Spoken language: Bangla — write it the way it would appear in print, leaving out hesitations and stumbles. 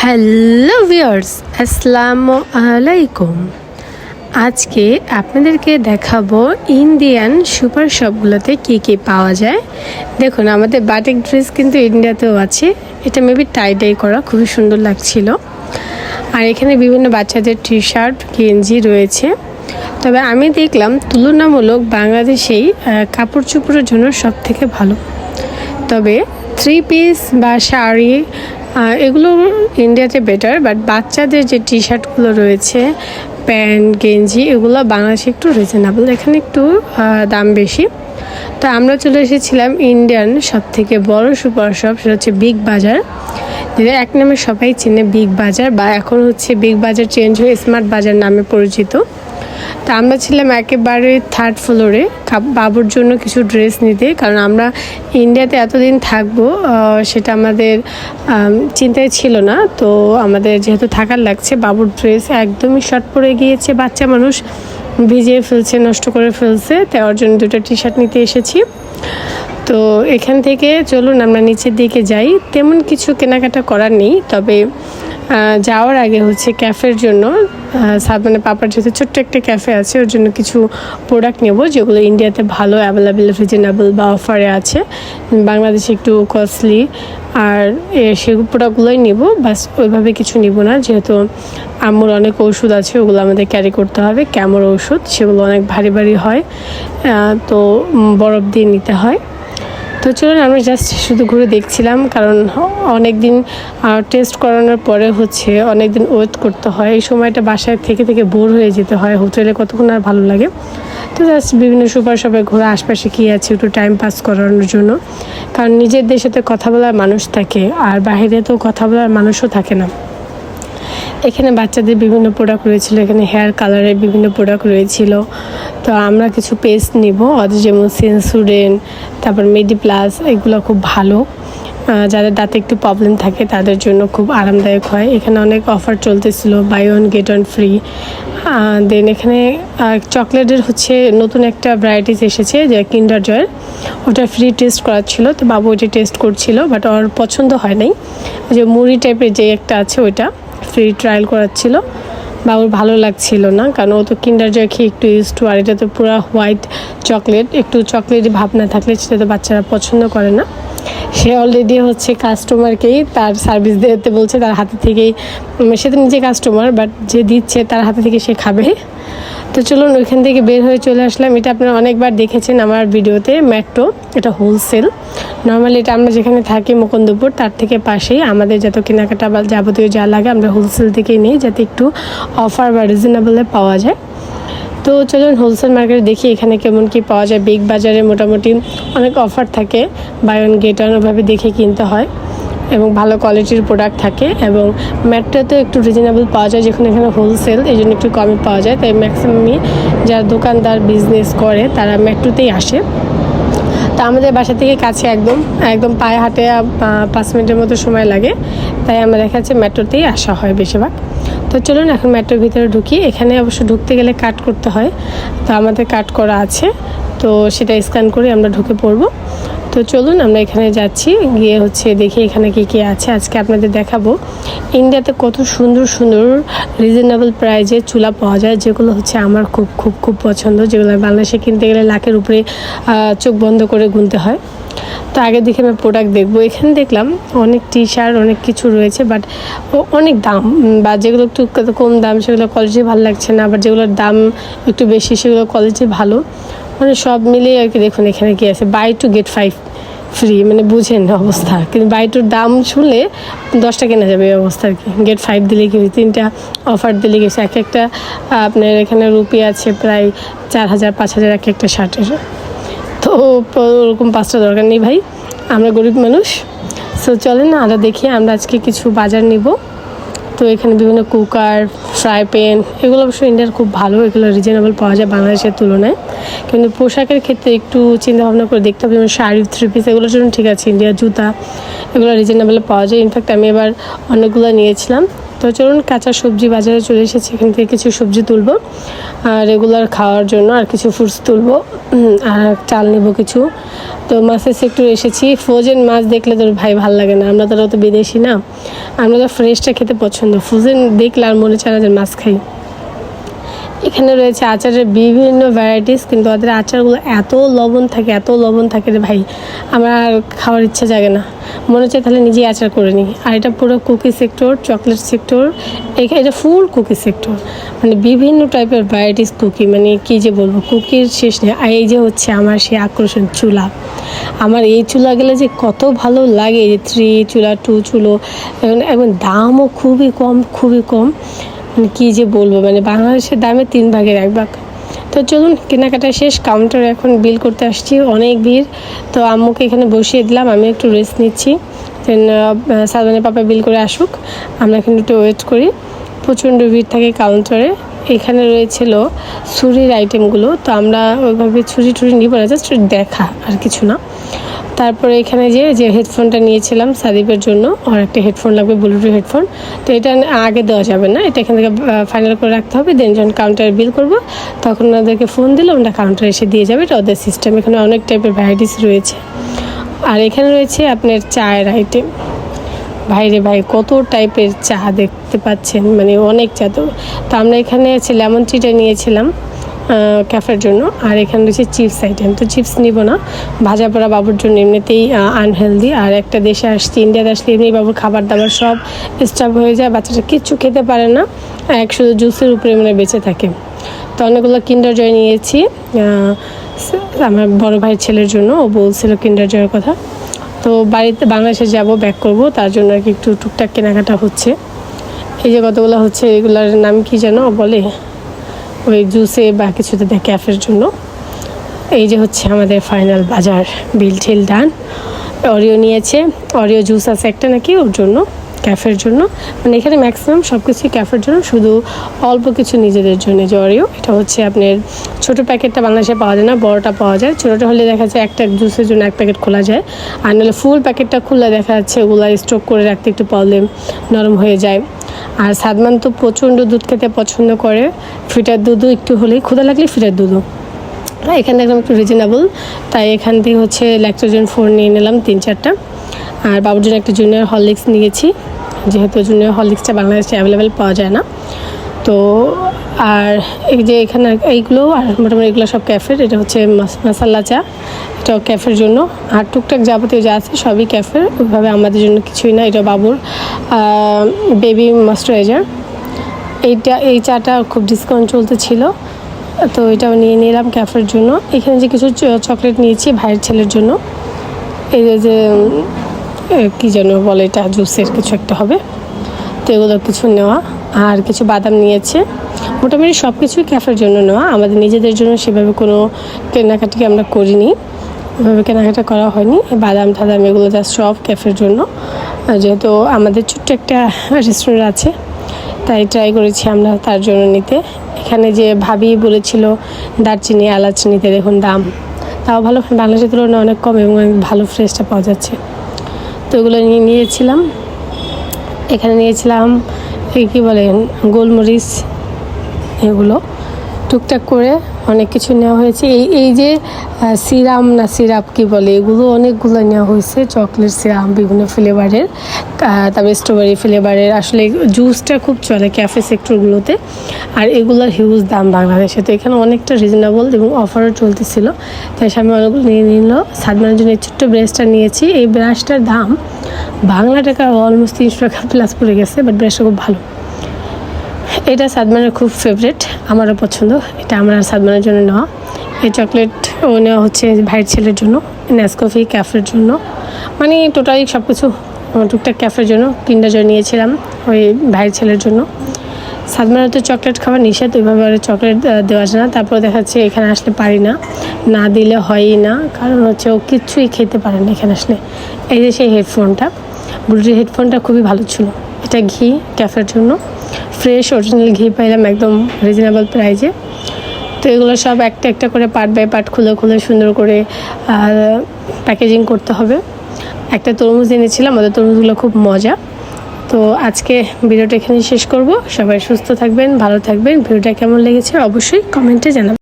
হ্যালো ভিউয়ার্স, আসসালামু আলাইকুম। আজকে আপনাদেরকে দেখাবো ইন্ডিয়ান সুপার শপগুলোতে কী পাওয়া যায়। দেখুন, আমাদের বাটিক ড্রেস কিন্তু ইন্ডিয়াতেও আছে। এটা মেবি টাই করা, খুবই সুন্দর লাগছিল। আর এখানে বিভিন্ন বাচ্চাদের টি শার্ট গেঞ্জি রয়েছে। তবে আমি দেখলাম তুলনামূলক বাংলাদেশেই কাপড় চোপড়ের জন্য সব থেকে ভালো। তবে 3 পিস বা শাড়ি এগুলো ইন্ডিয়াতে বেটার, বাট বাচ্চাদের যে টি শার্টগুলো রয়েছে, প্যান্ট গেঞ্জি, এগুলো বাংলাদেশে একটু রিজনেবল, এখানে একটু দাম বেশি। তো আমরা চলে এসেছিলাম ইন্ডিয়ান সব থেকে বড় সুপার শপ, সেটা হচ্ছে বিগ বাজার, যেটা এক নামে সবাই চেনে বিগ বাজার, বা এখন হচ্ছে বিগ বাজার চেঞ্জ হয়ে স্মার্ট বাজার নামে পরিচিত। তা আমরা ছিলাম একেবারে 3rd ফ্লোরে বাবুর জন্য কিছু ড্রেস নিতে, কারণ আমরা ইন্ডিয়াতে এতদিন থাকবো সেটা আমাদের চিন্তায় ছিল না। তো আমাদের যেহেতু থাকার লাগছে, বাবুর ড্রেস একদমই শর্ট পড়ে গিয়েছে, বাচ্চা মানুষ ভিজিয়ে ফেলছে, নষ্ট করে ফেলছে, তাই ওর জন্য 2টা টি শার্ট নিতে এসেছি। তো এখান থেকে চলুন আমরা নিচের দিকে যাই। তেমন কিছু কেনাকাটা করার নেই, তবে যাওয়ার আগে হচ্ছে ক্যাফের জন্য মানে পাপার যেহেতু ছোট্ট একটা ক্যাফে আছে, ওর জন্য কিছু প্রোডাক্ট নেব যেগুলো ইন্ডিয়াতে ভালো অ্যাভেলেবেল, রিজনেবল বা অফারে আছে, বাংলাদেশে একটু কস্টলি। আর সেই প্রোডাক্টগুলোই নেব, বাস ওইভাবে কিছু নিব না, যেহেতু আম্মুর অনেক ওষুধ আছে, ওগুলো আমাদের ক্যারি করতে হবে। ক্যামোর ওষুধ, সেগুলো অনেক ভারী ভারী হয়, তো বরফ দিয়ে নিতে হয়। তো চলুন আমরা জাস্ট শুধু ঘুরে দেখছিলাম, কারণ অনেক দিন টেস্ট করানোর পরে হচ্ছে অনেক দিন ওয়েট করতে হয়। এই সময়টা বাসায় থেকে থেকে বোর হয়ে যেতে হয়, হোটেলে কতক্ষণ আর ভালো লাগে। তো জাস্ট বিভিন্ন সুপার শপে ঘোরা, আশপাশে কী আছে একটু টাইম পাস করানোর জন্য, কারণ নিজের দেশে তো কথা বলার মানুষ থাকে, আর বাইরে তো কথা বলার মানুষও থাকে না। এখানে বাচ্চাদের বিভিন্ন প্রোডাক্ট রয়েছিল, এখানে হেয়ার কালারের বিভিন্ন প্রোডাক্ট রয়েছিল। তো আমরা কিছু পেস্ট নিব, যেমন সেন্সুডেন্ট, তারপর মেডি প্লাস, এগুলো খুব ভালো, যাদের দাঁতে একটু প্রবলেম থাকে তাদের জন্য খুব আরামদায়ক হয়। এখানে অনেক অফার চলতেছিল, buy one get one free. Then এখানে চকলেটের হচ্ছে নতুন একটা ভ্যারাইটিস এসেছে, যে কিন্ডার জয়ের, ওটা ফ্রি টেস্ট করার ছিল। তো বাবু ওইটা টেস্ট করছিল, বাট ওর পছন্দ হয় নাই। যে মুড়ি টাইপের যে একটা আছে, ওইটা ফ্রি ট্রায়াল করাচ্ছিল, বাবুর ভালো লাগছিল না, কারণ ও তো কিন্ডার জয় খেয়ে একটু ইউজ টু। আর এটা তো পুরো হোয়াইট চকলেট, একটু চকলেটই ভাব না থাকলে সেটা তো বাচ্চারা পছন্দ করে না। সে অলরেডি হচ্ছে কাস্টমারকেই তার সার্ভিস দিতে বলছে, তার হাতে থেকেই। সে তো নিজে কাস্টমার, বাট যে দিচ্ছে তার হাতে থেকে সে খাবে। তো চলুন ওইখান থেকে বের হয়ে চলে আসলাম। এটা আপনারা অনেকবার দেখেছেন আমার ভিডিওতে, মেট্রো, এটা হোলসেল। নর্মালি এটা আমরা যেখানে থাকি মুকুন্দপুর, তার থেকে পাশেই আমাদের যত কেনাকাটা বা যাবতীয় যা লাগে আমরা হোলসেল থেকেই নিই, যাতে একটু অফার বা রিজনেবলে পাওয়া যায়। তো চলুন হোলসেল মার্কেটে দেখি এখানে কেমন কি পাওয়া যায়। বিগ বাজারে মোটামুটি অনেক অফার থাকে, বাই ওয়ান গেট ওয়ান, ওভাবে দেখে কিনতে হয়, এবং ভালো কোয়ালিটির প্রোডাক্ট থাকে। এবং মেট্রোতে একটু রিজনেবল পাওয়া যায়, যেখানে এখানে হোলসেল, এই জন্য একটু কমে পাওয়া যায়। তাই ম্যাক্সিমামই যারা দোকানদার বিজনেস করে তারা মেট্রোতেই আসে। তো আমাদের বাসা থেকে কাছে, একদম পায়ে হাঁটে 5 মিনিটের মতো সময় লাগে, তাই আমরা দেখা যাচ্ছে মেট্রোতেই আসা হয় বেশিরভাগ। তো চলুন এখন মেট্রোর ভিতরে ঢুকি। এখানে অবশ্য ঢুকতে গেলে কাট করতে হয়, তো আমাদের কাট করা আছে, তো সেটা স্ক্যান করে আমরা ঢুকে পড়বো। তো চলুন আমরা এখানে যাচ্ছি, গিয়ে হচ্ছে দেখি এখানে কী আছে। আজকে আপনাদের দেখাবো ইন্ডিয়াতে কত সুন্দর সুন্দর রিজনেবল প্রাইজে চুলা পাওয়া যায়, যেগুলো হচ্ছে আমার খুব খুব খুব পছন্দ, যেগুলো বাংলাদেশে কিনতে গেলে লাখের উপরে চোখ বন্ধ করে গুনতে হয়। তো আগে দেখে আমি প্রোডাক্ট দেখবো। এখানে দেখলাম অনেক টি শার্ট, অনেক কিছু রয়েছে, বাট অনেক দাম, বা যেগুলো একটু কম দাম সেগুলো কোয়ালিটি ভালো লাগছে না, আবার যেগুলোর দাম একটু বেশি সেগুলো কোয়ালিটি ভালো, মানে সব মিলিয়ে আর কি। দেখুন এখানে কি আছে, বাই 2 get 5 ফ্রি, মানে বুঝেন অবস্থা। কিন্তু বাই 2 দাম শুনলে 10টা কেনা যাবে, এই অবস্থা আর কি। get 5 দিলে কি, 3টা অফার দিলে গেছে। একটা আপনার এখানে রুপি আছে প্রায় 4000 5000 একটা শার্টের। তো ওরকম 5টা দরকার নেই ভাই, আমরা গরিব মানুষ। সো চলেন না আরও দেখি, আমরা আজকে কিছু বাজার নিব। তো এখানে বিভিন্ন কুকার, ফ্রাই প্যান, এগুলো অবশ্য ইন্ডিয়ার খুব ভালো, এগুলো রিজনেবল পাওয়া যায় বাংলাদেশের তুলনায়। কিন্তু পোশাকের ক্ষেত্রে একটু চিন্তাভাবনা করে দেখতে হবে, যেমন শাড়ি, 3 পিস, এগুলোর জন্য ঠিক আছে। ইন্ডিয়ার জুতা, এগুলো রিজনেবলে পাওয়া যায়। ইনফ্যাক্ট আমি এবার অনেকগুলো নিয়েছিলাম, তো চলুন কাঁচা সবজি বাজারে চলে এসেছি, এখান থেকে কিছু সবজি তুলবো আর রেগুলার খাওয়ার জন্য, আর কিছু ফ্রুটস তুলবো আর চাল নেবো কিছু। তো মাছের সেক্টরে এসেছি। ফ্রোজেন মাছ দেখলে তো ভাই ভাল লাগে না, আমরা তো বিদেশি না, আমরা তো ফ্রেশটা খেতে পছন্দ। ফ্রোজেন দেখলে আর মনে চায় না যে মাছ খাই। এখানে রয়েছে আচারের বিভিন্ন ভ্যারাইটিস, কিন্তু ওদের আচারগুলো এত লবণ থাকে রে ভাই, আমার আর খাওয়ার ইচ্ছা জাগে না, মনে হচ্ছে তাহলে নিজেই আচার করে নিই। আর এটা পুরো কুকি সেক্টর, চকলেট সেক্টর, এটা ফুল কুকি সেক্টর, মানে বিভিন্ন টাইপের ভ্যারাইটিস কুকি, মানে কী যে বলবো, কুকির শেষ নেই। আর এই যে হচ্ছে আমার সেই আকর্ষণ চুলা, আমার এই চুলা গেলে যে কত ভালো লাগে, যে 3 চুলা 2 চুলো, এবং দামও খুবই কম, মানে কী যে বলবো, মানে বাংলাদেশের দামে 3 ভাগের 1 ভাগ। তো চলুন কেনাকাটা শেষ, কাউন্টারে এখন বিল করতে আসছি, অনেক ভিড়। তো আম্মুকে এখানে বসিয়ে দিলাম, আমি একটু রেস্ট নিচ্ছি, দেন সালমানের পাপা বিল করে আসুক, আমরা এখানে একটু ওয়েট করি। প্রচণ্ড ভিড় থাকে কাউন্টারে। এখানে রয়েছিল ছুরির আইটেমগুলো, তো আমরা ওইভাবে ছুরি নিব না, জাস্ট দেখা আর কিছু না। তারপরে এখানে যে হেডফোনটা নিয়েছিলাম সাদিপের জন্য, আর একটা হেডফোন লাগবে, ব্লুটুথ হেডফোন। তো এটা আগে দেওয়া যাবে না, এটা এখান থেকে ফাইনাল করে রাখতে হবে, দেন যখন কাউন্টারে বিল করব তখন ওদেরকে ফোন দিলে ওটা কাউন্টারে এসে দিয়ে যাবে, এটা ওদের সিস্টেম। এখানে অনেক টাইপের ভ্যারাইটিস রয়েছে। আর এখানে রয়েছে আপনার চায়ের আইটেম, ভাইরে ভাই কত টাইপের চা দেখতে পাচ্ছেন, মানে অনেক চা। তো আমরা এখানে লেমন টিটা নিয়েছিলাম ক্যাফের জন্য। আর এখানে রয়েছে চিপস আইটেম, তো চিপস নিব না, ভাজা পোড়া বাবুর জন্য এমনিতেই আনহেলদি। আর একটা দেশে আসছি, ইন্ডিয়াতে আসলে এমনি বাবুর খাবার দাবার সব স্টাফ হয়ে যায়, বাচ্চাটা কিচ্ছু খেতে পারে না, শুধু জুসের উপরে মানে বেঁচে থাকে। তো অনেকগুলো কিন্ডার জয় নিয়েছি আমার বড় ভাইয়ের ছেলের জন্য, ও বলছিল কিন্ডার জয়ের কথা। তো বাড়িতে বাংলাদেশে যাব, ব্যাক করব, তার জন্য আর কি একটু টুকটাক কেনাকাটা হচ্ছে। এই যে কতগুলো হচ্ছে, এগুলোর নাম কি যেন বলে, ওই জুসে বা কিছুতে দেয় ক্যাফের জন্য। এই যে হচ্ছে আমাদের ফাইনাল বাজার, বিল ঠিল ডান। অরিও নিয়েছে, অরিও জুস আছে একটা নাকি ওর জন্য, ক্যাফের জন্য, মানে এখানে ম্যাক্সিমাম সব কিছুই ক্যাফের জন্য, শুধু অল্প কিছু নিজেদের জন্য। যে অরিও, এটা হচ্ছে আপনার ছোটো প্যাকেটটা বাংলাদেশে পাওয়া যায় না, বড়টা পাওয়া যায়। ছোটোটা হলে দেখা যায় একটা জুসের জন্য 1 প্যাকেট খোলা যায়, আর নাহলে ফুল প্যাকেটটা খুললে দেখা যাচ্ছে ওগুলো স্টক করে রাখতে একটু প্রবলেম, নরম হয়ে যায়। আর সাদমান তো প্রচণ্ড দুধ খেতে পছন্দ করে, ফিটার দুধও একটু হলেই, ক্ষুধা লাগলে ফিটার দুধও। এখানে একদম একটু রিজনেবল, তাই এখান থেকে হচ্ছে ল্যাকটোজেন 4 নিয়ে নিলাম 3-4টা। আর বাবুর জন্য একটা জুনিয়র হরলিক্স নিয়েছি, যেহেতু জুনিয়র হরলিক্সটা বাংলাদেশে অ্যাভেলেবেল পাওয়া যায় না। তো আর এই যে এখানে এইগুলো, আর মোটামুটি এগুলো সব ক্যাফের। এটা হচ্ছে মশালা চা, এটাও ক্যাফের জন্য। আর টুকটাক যাবতীয় যা আছে সবই ক্যাফের, ওইভাবে আমাদের জন্য কিছুই না। এটা বাবুর বেবি ময়েশ্চারাইজার, এই চাটা খুব ডিসকাউন্ট চলতেছিল, তো এটাও নিয়ে নিলাম ক্যাফের জন্য। এখানে যে কিছু চকলেট নিয়েছি ভাইয়ের ছেলের জন্য, এই যে কী যেন বলে, এটা জুসের কিছু একটা হবে, তো এগুলো কিছু নেওয়া। আর কিছু বাদাম নিয়েছে, মোটামুটি সব কিছুই ক্যাফের জন্য নেওয়া, আমাদের নিজেদের জন্য সেভাবে কোনো কেনাকাটি আমরা করিনি, ওইভাবে কেনাকাটা করা হয়নি। বাদাম টাদাম এগুলো জাস্ট সব ক্যাফের জন্য, যেহেতু আমাদের ছোট্ট একটা রেস্টুরেন্ট আছে, তাই ট্রাই করেছি আমরা তার জন্য নিতে। এখানে যে ভাবি বলেছিল দারচিনি এলাচ নিতে, দেখুন দাম তাও ভালো, বাংলাদেশের তুলনায় অনেক কম এবং অনেক ভালো ফ্রেশটা পাওয়া যাচ্ছে। তো এগুলো নিয়েছিলাম। এখানে নিয়েছিলাম কী বলেন, গোলমরিচ, এগুলো টুকটাক করে অনেক কিছু নেওয়া হয়েছে। এই যে সিরাপ কি বলে, এগুলো অনেকগুলো নেওয়া হয়েছে, চকলেট সিরাপ বিভিন্ন ফ্লেভারের, তারপরে স্ট্রবেরি ফ্লেভারের। আসলে জুসটা খুব চলে ক্যাফে সেক্টরগুলোতে, আর এগুলোর হিউজ দাম বাংলাদেশে। তো এখানে অনেকটা রিজনেবল এবং অফারও চলতেছিল, তাই স্বামী অনেকগুলো নিয়ে নিল। সাদমানের জন্য এই ছোট্ট ব্রাশটা নিয়েছি, এই ব্রাশটার দাম বাংলা টাকা অলমোস্ট 300 টাকা প্লাস পড়ে গেছে, বাট ব্রাশটা খুব ভালো। এটা সাদমানের খুব ফেভারিট, আমারও পছন্দ, এটা আমার সাদমানের জন্য নেওয়া। এই চকলেটও নেওয়া হচ্ছে ভাইয়ের ছেলের জন্য, নেসকফি ক্যাফের জন্য, মানে টোটালি সব কিছু টুকটাক ক্যাফের জন্য। কিন্ডার জয় নিয়েছিলাম ওই ভাইয়ের ছেলের জন্য। সাদমানের তো চকলেট খাওয়া নিষেধ, ওইভাবে আর চকলেট দেওয়া যায় না। তারপর দেখা যাচ্ছে এখানে আসলে পারি না দিলে হয়ই না, কারণ হচ্ছে ও কিচ্ছুই খেতে পারে না এখানে আসলে। এই যে সেই হেডফোনটা, ব্লুটুথ হেডফোনটা খুবই ভালো ছিল, এটা ঘি ক্যাফের জন্য, ফ্রেশ অরিজিনাল ঘি পাইলাম একদম রিজনেবল প্রাইজে। তো এগুলো সব একটা করে পার্ট বাই পার্ট খুলে সুন্দর করে প্যাকেজিং করতে হবে। একটা তরমুজ এনেছিলাম, ওদের তরমুজগুলো খুব মজা, তো আজকে ভিডিওটা এখানে শেষ করব। সবাই সুস্থ থাকবেন, ভালো থাকবেন। ভিডিওটা কেমন লেগেছে অবশ্যই কমেন্টে জানাবেন।